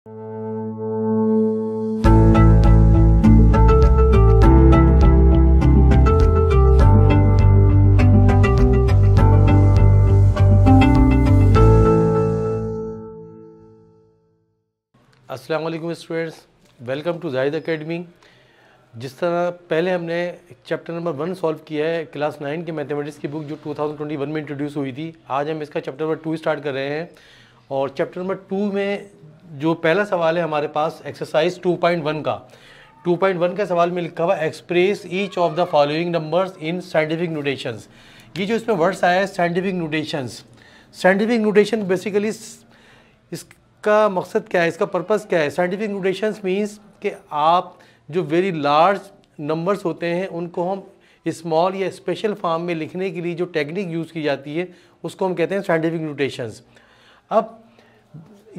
अस्सलाम वालेकुम students, welcome to Zahid Academy. जिस तरह पहले हमने चैप्टर नंबर 1 सॉल्व किया है क्लास 9 की मैथमेटिक्स की बुक जो 2021 में इंट्रोड्यूस हुई थी, आज हम इसका चैप्टर नंबर 2 स्टार्ट कर रहे हैं। और चैप्टर नंबर 2 में जो पहला सवाल है हमारे पास एक्सरसाइज 2.1 का 2.1 का सवाल में लिखा हुआ express each of the following numbers in scientific notations. ये जो इसमें वर्ड्स आया है scientific notations, scientific notation basically इसका मकसद क्या है, इसका पर्पस क्या है। साइंटिफिक नोटेशंस मींस कि आप जो वेरी लार्ज नंबर्स होते हैं उनको हम स्मॉल या स्पेशल फॉर्म में लिखने के लिए जो टेक्निक यूज़ की जाती है उसको हम कहते हैं साइंटिफिक नोटेशंस। अब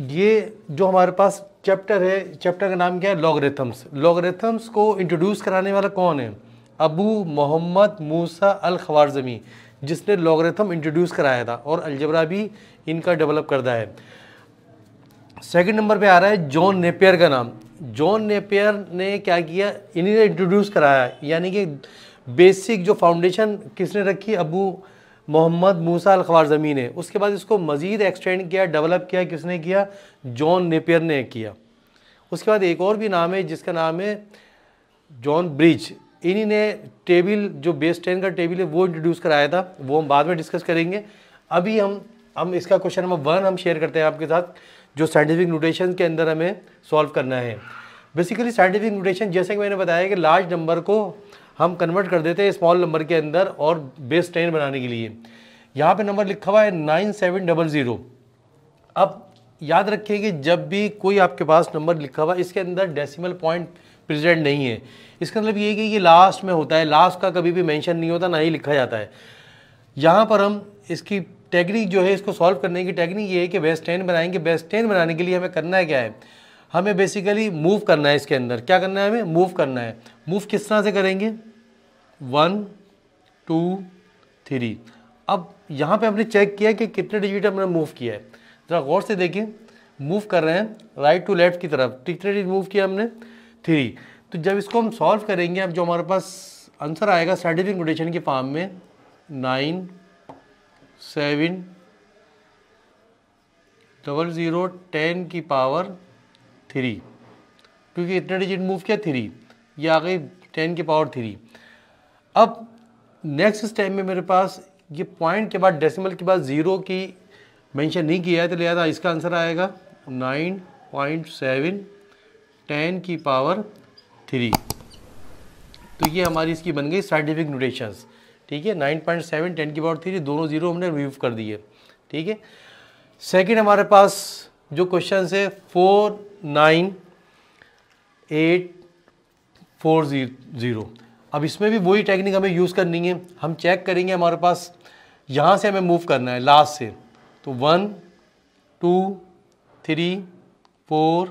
ये जो हमारे पास चैप्टर है, चैप्टर का नाम क्या है, लॉगरिथम्स। लॉगरिथम्स को इंट्रोड्यूस कराने वाला कौन है? अबू मोहम्मद मूसा अल ख्वारज़मी, जिसने लॉगरिथम इंट्रोड्यूस कराया था और अलजबरा भी इनका डेवलप करता है। सेकंड नंबर पे आ रहा है जॉन नेपियर का नाम। जॉन नेपियर ने क्या किया, इन्हीं ने इंट्रोड्यूस कराया, यानी कि बेसिक जो फाउंडेशन किसने रखी, अबू मोहम्मद मूसा अल ख्वारज़मी ने। उसके बाद इसको मज़ीद एक्सटेंड किया, डेवलप किया, किसने किया? जॉन नेपियर ने किया। उसके बाद एक और भी नाम है जिसका नाम है जॉन ब्रिज। इन्हीं ने टेबल जो बेस 10 का टेबल है वो इंट्रोड्यूस कराया था, वो हम बाद में डिस्कस करेंगे। अभी हम इसका क्वेश्चन नंबर 1 हम शेयर करते हैं आपके साथ, जो साइंटिफिक नोटेशन के अंदर हमें सॉल्व करना है। बेसिकली साइंटिफिक नोटेशन जैसे कि मैंने बताया कि लार्ज नंबर को हम कन्वर्ट कर देते हैं स्मॉल नंबर के अंदर और बेस 10 बनाने के लिए। यहाँ पे नंबर लिखा हुआ है 9700। अब याद रखिए कि जब भी कोई आपके पास नंबर लिखा हुआ इसके अंदर डेसिमल पॉइंट प्रेजेंट नहीं है, इसका मतलब ये है कि ये लास्ट में होता है, लास्ट का कभी भी मेंशन नहीं होता, ना ही लिखा जाता है। यहाँ पर हम इसकी टेक्निक जो है, इसको सॉल्व करने की टेक्निक ये है कि बेस 10 बनाएंगे। बेस 10 बनाने के लिए हमें करना है क्या है, हमें बेसिकली मूव करना है। इसके अंदर क्या करना है, हमें मूव करना है। मूव किस तरह से करेंगे, 1 2 3। अब यहाँ पे हमने चेक किया कि कितने डिजिट हमने मूव किया है, ज़रा गौर से देखें। मूव कर रहे हैं राइट टू लेफ्ट की तरफ, कितने डिजिट मूव किया हमने, 3। तो जब इसको हम सॉल्व करेंगे, अब जो हमारे पास आंसर आएगा साइंटिफिक नोटेशन की फॉर्म में 9 7 0 0 10 की पावर 3, क्योंकि इतने डिजिट मूव किया 3, ये आ गई 10 की पावर 3। अब नेक्स्ट स्टेप में मेरे पास ये पॉइंट के बाद डेसिमल के बाद 0 की मेंशन नहीं किया है, तो लिहाजा इसका आंसर आएगा 9.7 10 की पावर 3। तो ये हमारी इसकी बन गई साइंटिफिक नोटेशंस। ठीक है, 9.7 10 की पावर 3, दोनों जीरो हमने रिमूव कर दिए। ठीक है, सेकंड हमारे पास जो क्वेश्चन है 49840। अब इसमें भी वही टेक्निक हमें यूज़ करनी है। हम चेक करेंगे, हमारे पास यहाँ से हमें मूव करना है लास्ट से, तो 1 2 3 4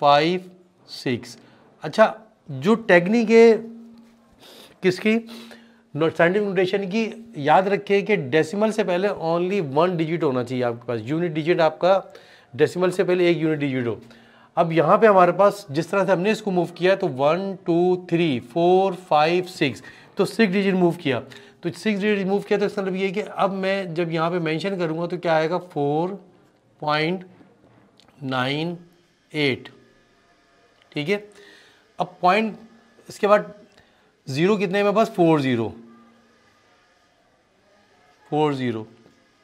5 6। अच्छा, जो टेक्निक है किसकी, साइंटिफिक नोटेशन की, याद रखिए कि डेसिमल से पहले ओनली 1 डिजिट होना चाहिए आपके पास। यूनिट डिजिट आपका डेसिमल से पहले 1 यूनिट डिजिट हो। अब यहाँ पे हमारे पास जिस तरह से हमने इसको मूव किया, तो 1 2 3 4 5 6, तो 6 डिजिट मूव किया। तो 6 डिजिट मूव किया तो इसका मतलब ये है कि अब मैं जब यहाँ पे मेंशन करूँगा तो क्या आएगा, 4.98। ठीक है, अब पॉइंट इसके बाद 0 कितने में, बस 40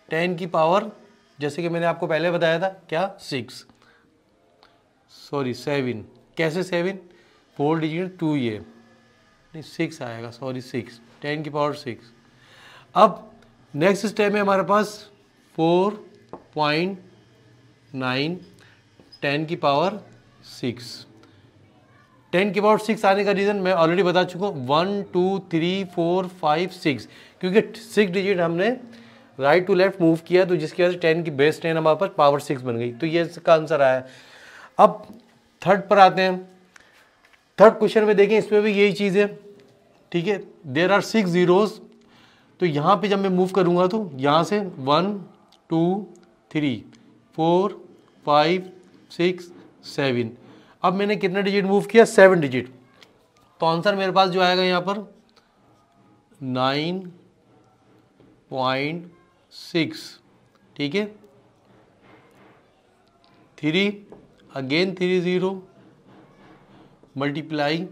10 की पावर, जैसे कि मैंने आपको पहले बताया था क्या, 7। कैसे 7, 4 डिजिट 2, ये नहीं 6 आएगा, 6 10 की पावर 6। अब नेक्स्ट स्टेप में हमारे पास 4.9 10 की पावर 6। 10 की पावर 6 आने का रीज़न मैं ऑलरेडी बता चुका हूँ, 1 2 3 4 5 6, क्योंकि 6 डिजिट हमने राइट टू लेफ्ट मूव किया, तो जिसकी वजह से 10 की बेस 10 हमारे पास पावर 6 बन गई। तो ये इसका आंसर आया। अब थर्ड पर आते हैं। थर्ड क्वेश्चन में देखें, इसमें भी यही चीज़ है। ठीक है, देयर आर 6 जीरोज़, तो यहाँ पे जब मैं मूव करूँगा तो यहाँ से 1 2 3 4 5 6 7। अब मैंने कितना डिजिट मूव किया? 7 डिजिट। तो आंसर मेरे पास जो आएगा यहाँ पर 9.6, ठीक है। 3 अगेन 3 0 मल्टीप्लाई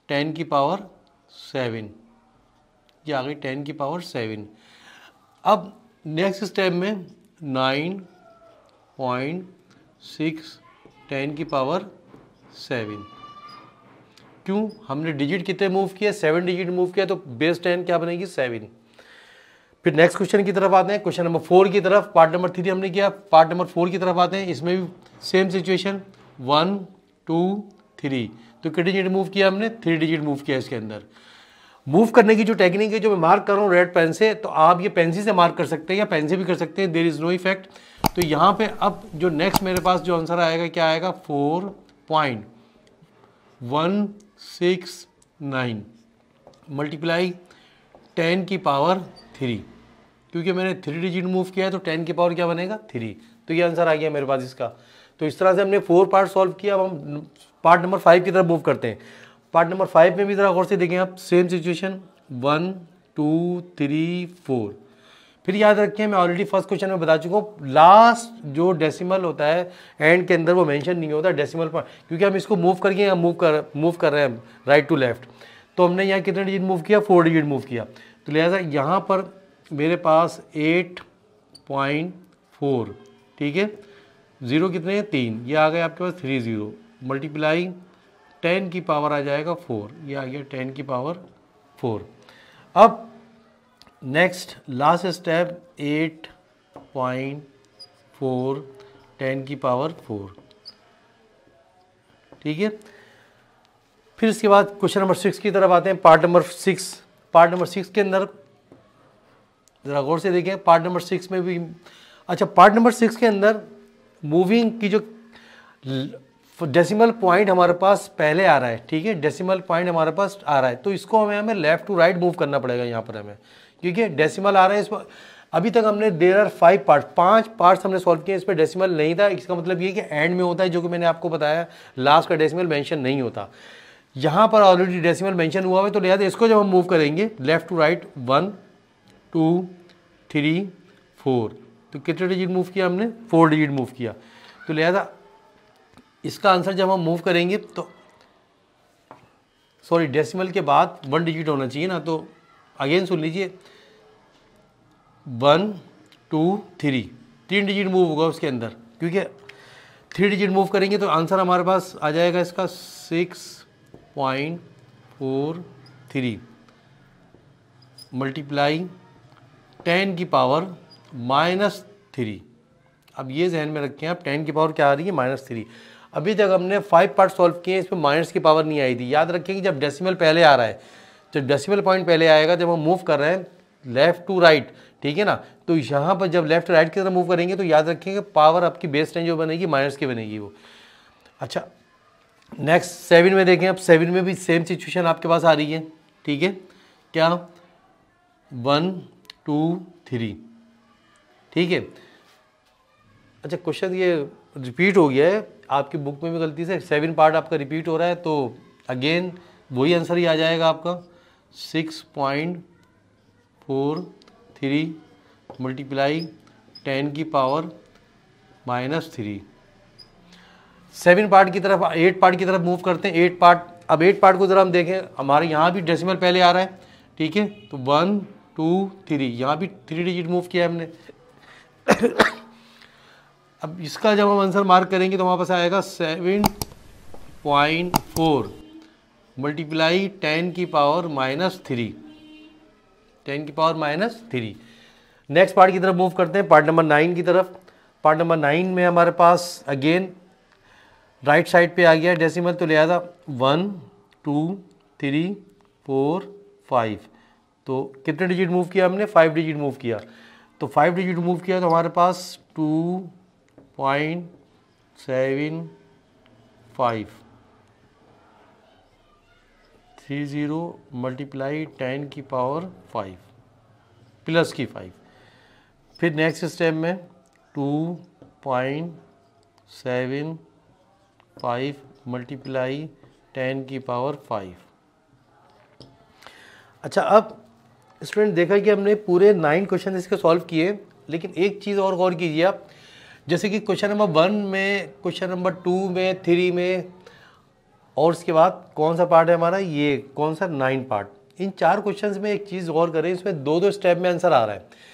10 की पावर 7, ये आ गई 10 की पावर 7। अब नेक्स्ट स्टेप में 9.6 10 की पावर 7। क्यों? हमने डिजिट कितने मूव किए? 7 डिजिट मूव किया, तो बेस 10 क्या बनेगी? 7। फिर नेक्स्ट क्वेश्चन की तरफ आते हैं, क्वेश्चन नंबर 4 की तरफ। पार्ट नंबर 3 हमने किया, पार्ट नंबर 4 की तरफ आते हैं। इसमें भी सेम सिचुएशन 1 2 3। तो कितने डिजिट मूव किया हमने? 3 डिजिट मूव किया। इसके अंदर मूव करने की जो टेक्निक है, जो मैं मार्क कर रहा हूँ रेड पेन से, तो आप ये पेंसिल से मार्क कर सकते हैं या पेन से भी कर सकते हैं, देयर इज नो इफेक्ट। तो यहाँ पे अब जो नेक्स्ट मेरे पास जो आंसर आएगा, क्या आएगा? 4.169 मल्टीप्लाई 10 की पावर 3। क्योंकि मैंने 3 डिजिट मूव किया है, तो 10 की पावर क्या बनेगा? 3। तो ये आंसर आ गया मेरे पास इसका। तो इस तरह से हमने 4 पार्ट सॉल्व किया। अब हम पार्ट नंबर 5 की तरफ मूव करते हैं। पार्ट नंबर 5 में भी ज़रा गौर से देखें आप, सेम सिचुएशन 1 2 3 4। फिर याद रखें, मैं ऑलरेडी फर्स्ट क्वेश्चन में बता चुका हूँ, लास्ट जो डेसिमल होता है एंड के अंदर वो मेंशन नहीं होता डेसिमल पॉइंट, क्योंकि हम इसको मूव करके मूव कर रहे हैं राइट टू लेफ्ट। तो हमने यहाँ कितने डिजिट मूव किया? 4 डिजिट मूव किया। तो लिहाजा यहाँ पर मेरे पास 8.4, ठीक है। 0 कितने हैं? 3। ये आ गया आपके पास 3 0 मल्टीप्लाई 10 की पावर आ जाएगा 4, ये आ गया 10 की पावर 4। अब नेक्स्ट लास्ट स्टेप 8.4 10 की पावर 4, ठीक है। फिर इसके बाद क्वेश्चन नंबर 6 की तरफ आते हैं, पार्ट नंबर 6। पार्ट नंबर 6 के अंदर ज़रा गौर से देखें, पार्ट नंबर 6 में भी, अच्छा पार्ट नंबर 6 के अंदर मूविंग की जो डेसिमल पॉइंट हमारे पास पहले आ रहा है, ठीक है, डेसिमल पॉइंट हमारे पास आ रहा है, तो इसको हमें लेफ्ट टू राइट मूव करना पड़ेगा यहाँ पर हमें, क्योंकि डेसिमल आ रहा है इस पर। अभी तक हमने देयर आर 5 पार्ट, 5 पार्ट्स हमने सॉल्व किए, इस पर डेसिमल नहीं था। इसका मतलब ये कि एंड में होता है, जो कि मैंने आपको बताया, लास्ट का डेसिमल मेंशन नहीं होता। यहाँ पर ऑलरेडी डेसिमल मेंशन हुआ है, तो लिहाजा इसको जब हम मूव करेंगे लेफ्ट टू राइट 1 2 3 4, तो कितने डिजिट मूव किया हमने? 4 डिजिट मूव किया। तो लिहाजा इसका आंसर जब हम मूव करेंगे तो सॉरी डेसिमल के बाद 1 डिजिट होना चाहिए ना, तो अगेन सुन लीजिए 1 2 3 3 डिजिट मूव होगा उसके अंदर, क्योंकि 3 डिजिट मूव करेंगे तो आंसर हमारे पास आ जाएगा इसका 6.43 मल्टीप्लाई 10 की पावर -3। अब ये जहन में रखें आप, 10 की पावर क्या आ रही है? -3। अभी तक हमने 5 पार्ट सॉल्व किए, इस पर माइनस की पावर नहीं आई थी। याद रखें कि जब डेसिमल पहले आ रहा है, जब डेसिमल पॉइंट पहले आएगा, जब हम मूव कर रहे हैं लेफ्ट टू राइट, ठीक है ना, तो यहाँ पर जब लेफ्ट राइट की तरफ मूव करेंगे तो याद रखेंगे पावर आपकी बेस 10 जो बनेगी माइनस की बनेगी वो। अच्छा नेक्स्ट 7 में देखें, अब 7 में भी सेम सिचुएशन आपके पास आ रही है, ठीक है, क्या 1 2 3, ठीक है। अच्छा क्वेश्चन ये रिपीट हो गया है आपकी बुक में भी गलती से, 7 पार्ट आपका रिपीट हो रहा है, तो अगेन वही आंसर ही आ जाएगा आपका 6.43 मल्टीप्लाई 10 की पावर -3। 7 पार्ट की तरफ 8 पार्ट की तरफ मूव करते हैं। 8 पार्ट, अब 8 पार्ट को ज़रा हम देखें, हमारे यहाँ भी डेसिमल पहले आ रहा है, ठीक है, तो 1 2 3 यहाँ भी 3 डिजिट मूव किया हमने। अब इसका जब हम आंसर मार्क करेंगे तो हमारे पास आएगा 7.4 मल्टीप्लाई 10 की पावर -3, 10 की पावर -3। नेक्स्ट पार्ट की तरफ मूव करते हैं, पार्ट नंबर 9 की तरफ। पार्ट नंबर 9 में हमारे पास अगेन राइट साइड पे आ गया डेसिमल, तो लिहाजा 1 2 3 4 5, तो कितने डिजिट मूव किया हमने? 5 डिजिट मूव किया। तो 5 डिजिट मूव किया तो हमारे पास 2.75 30 मल्टीप्लाई 10 की पावर 5 प्लस की 5। फिर नेक्स्ट स्टेप में 2.75 5 मल्टीप्लाई 10 की पावर 5। अच्छा, अब स्टूडेंट देखा कि हमने पूरे 9 क्वेश्चन इसके सॉल्व किए, लेकिन एक चीज़ और गौर कीजिए आप, जैसे कि क्वेश्चन नंबर 1 में, क्वेश्चन नंबर 2 में, 3 में, और उसके बाद कौन सा पार्ट है हमारा, ये कौन सा 9 पार्ट। इन 4 क्वेश्चंस में एक चीज़ गौर करें, इसमें 2-2 स्टेप में आंसर आ रहा है।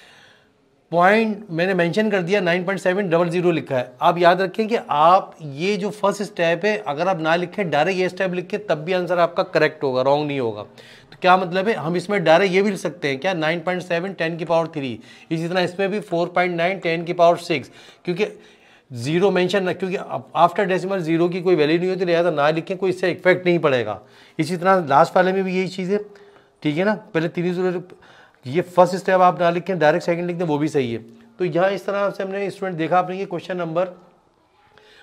पॉइंट मैंने मेंशन कर दिया 9.700 लिखा है। आप याद रखें कि आप ये जो फर्स्ट स्टेप है, अगर आप ना लिखें, डायरेक्ट ये स्टेप लिखें, तब भी आंसर आपका करेक्ट होगा, रॉन्ग नहीं होगा। तो क्या मतलब है, हम इसमें डायरेक्ट ये भी लिख सकते हैं क्या, 9.7 10 की पावर 3। इसी तरह इसमें भी 4.9 10 की पावर 6, क्योंकि जीरो मेंशन ना, क्योंकि आफ्टर डेसिमल जीरो की कोई वैल्यू नहीं होती, लिहाजा ना लिखें, कोई इससे इफेक्ट नहीं पड़ेगा। इसी तरह लास्ट वाले में भी यही चीज़ है, ठीक है ना। पहले 3 ये फर्स्ट स्टेप आप ना लिखें, डायरेक्ट सेकंड लिख दें, वो भी सही है। तो यहाँ इस तरह से हमने स्टूडेंट देखा आपने ये क्वेश्चन नंबर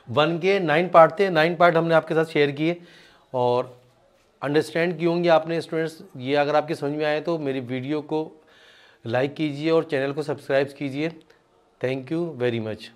1 के 9 पार्ट थे, 9 पार्ट हमने आपके साथ शेयर किए और अंडरस्टैंड किए होंगे आपने स्टूडेंट्स। ये अगर आपके समझ में आए तो मेरी वीडियो को लाइक कीजिए और चैनल को सब्सक्राइब कीजिए। Thank you very much.